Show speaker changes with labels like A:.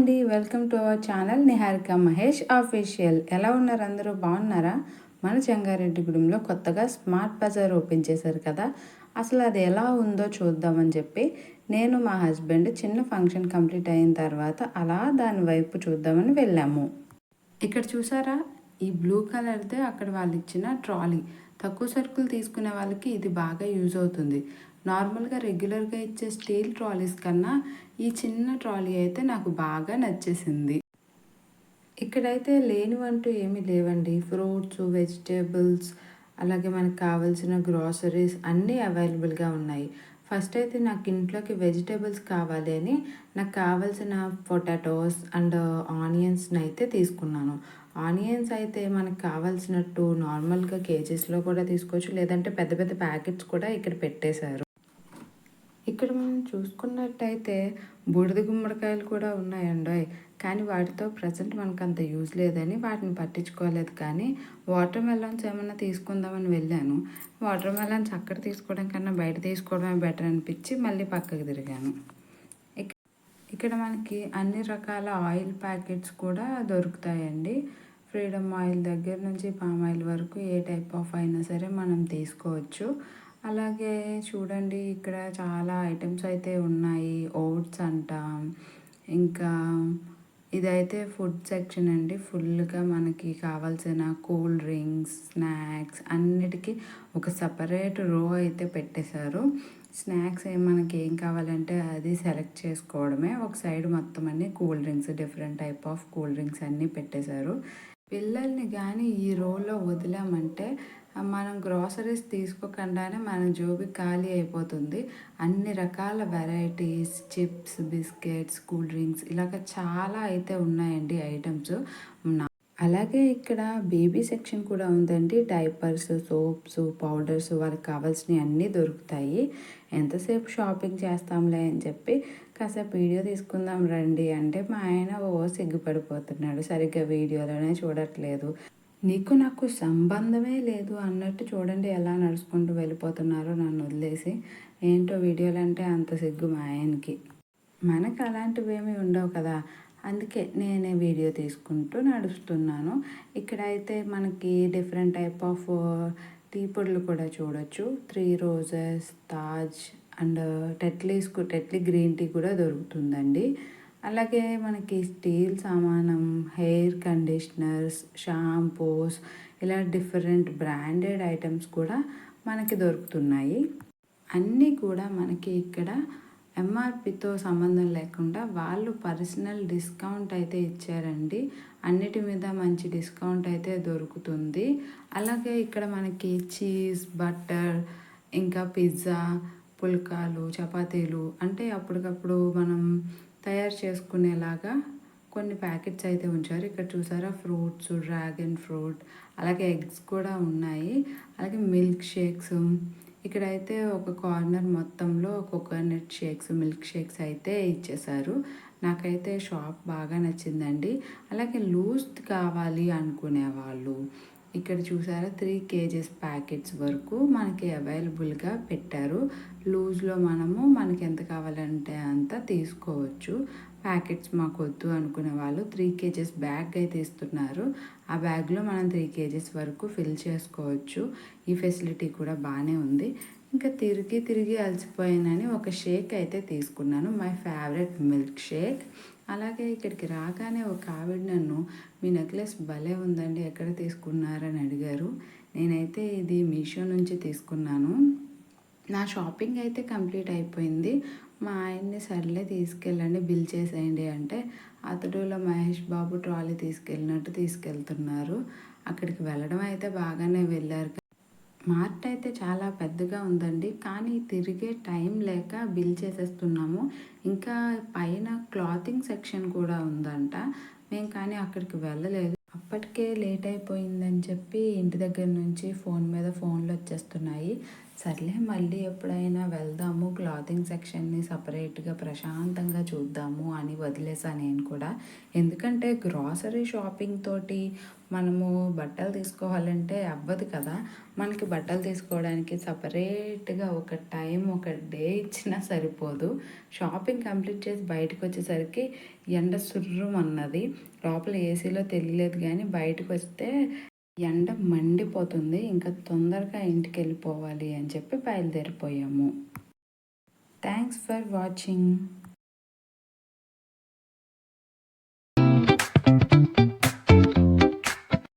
A: అండి, welcome to our channel Niharika Mahesh official. ఎలా ఉన్నారు అందరూ? బాగున్నారా? మన జంగారెడ్డిగూడెంలో కొత్తగా స్మార్ట్ బజార్ ఓపెన్ చేశారు కదా, అసలు అది ఎలా ఉందో చూద్దామని చెప్పి నేను మా హస్బెండ్ చిన్న ఫంక్షన్ కంప్లీట్ అయిన తర్వాత అలా దాని వైపు చూద్దామని వెళ్ళాము. ఇక్కడ చూసారా, ఈ బ్లూ కలర్దే అక్కడ వాళ్ళు ఇచ్చిన ట్రాలీ. తక్కువ సరుకులు తీసుకునే వాళ్ళకి ఇది బాగా యూజ్ అవుతుంది. నార్మల్గా రెగ్యులర్గా ఇచ్చే స్టీల్ ట్రాలీస్ కన్నా ఈ చిన్న ట్రాలీ అయితే నాకు బాగా నచ్చేసింది. ఇక్కడైతే లేనివంటూ ఏమీ లేవండి. ఫ్రూట్స్, వెజిటేబుల్స్, అలాగే మనకు కావాల్సిన గ్రాసరీస్ అన్నీ అవైలబుల్గా ఉన్నాయి. ఫస్ట్ అయితే నాకు ఇంట్లోకి వెజిటేబుల్స్ కావాలి అని నాకు కావాల్సిన పొటాటోస్ అండ్ ఆనియన్స్ని అయితే తీసుకున్నాను. ఆనియన్స్ అయితే మనకు కావాల్సినట్టు నార్మల్గా కేజెస్లో కూడా తీసుకోవచ్చు, లేదంటే పెద్ద పెద్ద ప్యాకెట్స్ కూడా ఇక్కడ పెట్టేశారు. ఇక్కడ మనం చూసుకున్నట్టయితే బూడిద గుమ్మడికాయలు కూడా ఉన్నాయండోయ్. కానీ వాటితో ప్రజెంట్ మనకు అంత యూజ్ లేదని వాటిని పట్టించుకోలేదు. కానీ వాటర్ మెలన్స్ ఏమన్నా తీసుకుందామని వెళ్ళాను. వాటర్ మెలన్స్ అక్కడ తీసుకోవడం కన్నా బయట తీసుకోవడమే బెటర్ అనిపించి మళ్ళీ పక్కకు తిరిగాను. ఇక్కడ మనకి అన్ని రకాల ఆయిల్ ప్యాకెట్స్ కూడా దొరుకుతాయండి. ఫ్రీడమ్ ఆయిల్ దగ్గర నుంచి పామ్ ఆయిల్ వరకు ఏ టైప్ ఆఫ్ అయినా సరే మనం తీసుకోవచ్చు. అలాగే చూడండి, ఇక్కడ చాలా ఐటమ్స్ అయితే ఉన్నాయి. ఓట్స్ అంట, ఇంకా ఇదైతే ఫుడ్ సెక్షన్ అండి. ఫుల్గా మనకి కావాల్సిన కూల్ డ్రింక్స్, స్నాక్స్ అన్నిటికీ ఒక సపరేట్ రో అయితే పెట్టేశారు. స్నాక్స్ మనకి ఏం కావాలంటే అది సెలెక్ట్ చేసుకోవడమే. ఒక సైడ్ మొత్తం అన్ని cool drinks, different type of cool drinks అన్నీ పెట్టేశారు. పిల్లల్ని కానీ ఈ రోలో వదిలామంటే మనం గ్రాసరీస్ తీసుకోకుండానే మన జోబి ఖాళీ అయిపోతుంది. అన్ని రకాల varieties, chips, biscuits, cool drinks ఇలాగ చాలా అయితే ఉన్నాయండి ఐటమ్స్. అలాగే ఇక్కడ బేబీ సెక్షన్ కూడా ఉందండి. డైపర్స్, సోప్స్, పౌడర్స్ వాళ్ళకి కావాల్సినవి అన్నీ దొరుకుతాయి. ఎంతసేపు షాపింగ్ చేస్తాంలే అని చెప్పి కాసేపు వీడియో తీసుకుందాం రండి అంటే మా ఆయన సిగ్గుపడిపోతున్నాడు. సరిగ్గా వీడియోలోనే చూడట్లేదు. నీకు నాకు సంబంధమే లేదు అన్నట్టు చూడండి ఎలా నడుచుకుంటూ వెళ్ళిపోతున్నారో నన్ను వదిలేసి. ఏంటో వీడియోలు అంటే అంత సిగ్గు మా ఆయనకి. మనకు అలాంటివి ఏమీ ఉండవు కదా, అందుకే నేనే వీడియో తీసుకుంటూ నడుస్తున్నాను. ఇక్కడైతే మనకి డిఫరెంట్ టైప్ ఆఫ్ టీ పొడులు కూడా చూడొచ్చు. 3 roses, Taj and Tetley green tea కూడా దొరుకుతుందండి. అలాగే మనకి స్టీల్ సామానం, హెయిర్ కండిషనర్స్, షాంపూస్ ఇలా డిఫరెంట్ బ్రాండెడ్ ఐటమ్స్ కూడా మనకి దొరుకుతున్నాయి. అన్నీ కూడా మనకి ఇక్కడ ఎంఆర్పితో సంబంధం లేకుండా వాళ్ళు పర్సనల్ డిస్కౌంట్ అయితే ఇచ్చారండి. అన్నిటి మీద మంచి డిస్కౌంట్ అయితే దొరుకుతుంది. అలాగే ఇక్కడ మనకి చీజ్, బటర్, ఇంకా పిజ్జా, పుల్కాలు, చపాతీలు అంటే అప్పటికప్పుడు మనం తయారు చేసుకునేలాగా కొన్ని ప్యాకెట్స్ అయితే ఉంచారు. ఇక్కడ చూసారా, ఫ్రూట్స్, డ్రాగన్ ఫ్రూట్, అలాగే ఎగ్స్ కూడా ఉన్నాయి. అలాగే మిల్క్ షేక్స్. ఇక్కడైతే ఒక కార్నర్ మొత్తంలో కోకోనట్ షేక్స్, మిల్క్ షేక్స్ అయితే ఇచ్చేసారు. నాకైతే షాప్ బాగా నచ్చిందండి. అలాగే లూజ్ కావాలి అనుకునే వాళ్ళు ఇక్కడ చూసారా 3 kgs ప్యాకెట్స్ వరకు మనకి అవైలబుల్గా పెట్టారు. లూజ్లో మనకి ఎంత కావాలంటే అంత తీసుకోవచ్చు. ప్యాకెట్స్ మాకు వద్దు అనుకునే వాళ్ళు 3 kgs బ్యాగ్ అయితే ఇస్తున్నారు. ఆ బ్యాగ్లో మనం 3 kgs వరకు ఫిల్ చేసుకోవచ్చు. ఈ ఫెసిలిటీ కూడా బాగానే ఉంది. ఇంకా తిరిగి అలసిపోయానని ఒక షేక్ అయితే తీసుకున్నాను, మై ఫేవరెట్ మిల్క్ షేక్. అలాగే ఇక్కడికి రాగానే ఒక ఆవిడ నన్ను, మీ నెక్లెస్ భలే ఉందండి, ఎక్కడ తీసుకున్నారని అడిగారు. నేనైతే ఇది మీషో నుంచి తీసుకున్నాను. నా షాపింగ్ అయితే కంప్లీట్ అయిపోయింది. మా ఆయన్ని సర్లే తీసుకెళ్ళండి, బిల్ చేసేయండి అంటే అతడులో మహేష్ బాబు ట్రాలీ తీసుకెళ్ళినట్టు తీసుకెళ్తున్నారు. అక్కడికి వెళ్ళడం అయితే బాగానే వెళ్ళారు. మార్ట్ అయితే చాలా పెద్దగా ఉందండి, కానీ తిరిగే టైం లేక బిల్ చేసేస్తున్నాము. ఇంకా పైన క్లాతింగ్ సెక్షన్ కూడా ఉందంట. మేము కానీ అక్కడికి వెళ్ళలేదు. అప్పటికే లేట్ అయిపోయిందని చెప్పి ఇంటి దగ్గర నుంచి ఫోన్లు వచ్చేస్తున్నాయి. సర్లే మళ్ళీ ఎప్పుడైనా వెళ్దాము, క్లాతింగ్ సెక్షన్‌ని సపరేట్‌గా ప్రశాంతంగా చూద్దాము అని వదిలేసా నేను కూడా. ఎందుకంటే గ్రోసరీ షాపింగ్ తోటి మనము బట్టలు తీసుకోవాలంటే అవ్వదు కదా! మనకి బట్టలు తీసుకోవడానికి సపరేట్‌గా ఒక టైం, ఒక డే ఇచ్చినా సరిపోదు. షాపింగ్ కంప్లీట్ చేసి బయటకొచ్చేసరికి ఎండ సుర్రుమన్నది. లోపల ఏసీలో తెలియలేదు గానీ బయటకొస్తే ఎండ మండిపోతుంది. ఇంకా తొందరగా ఇంటికెళ్ళిపోవాలి అని చెప్పి బయలుదేరిపోయాము. Thanks for watching.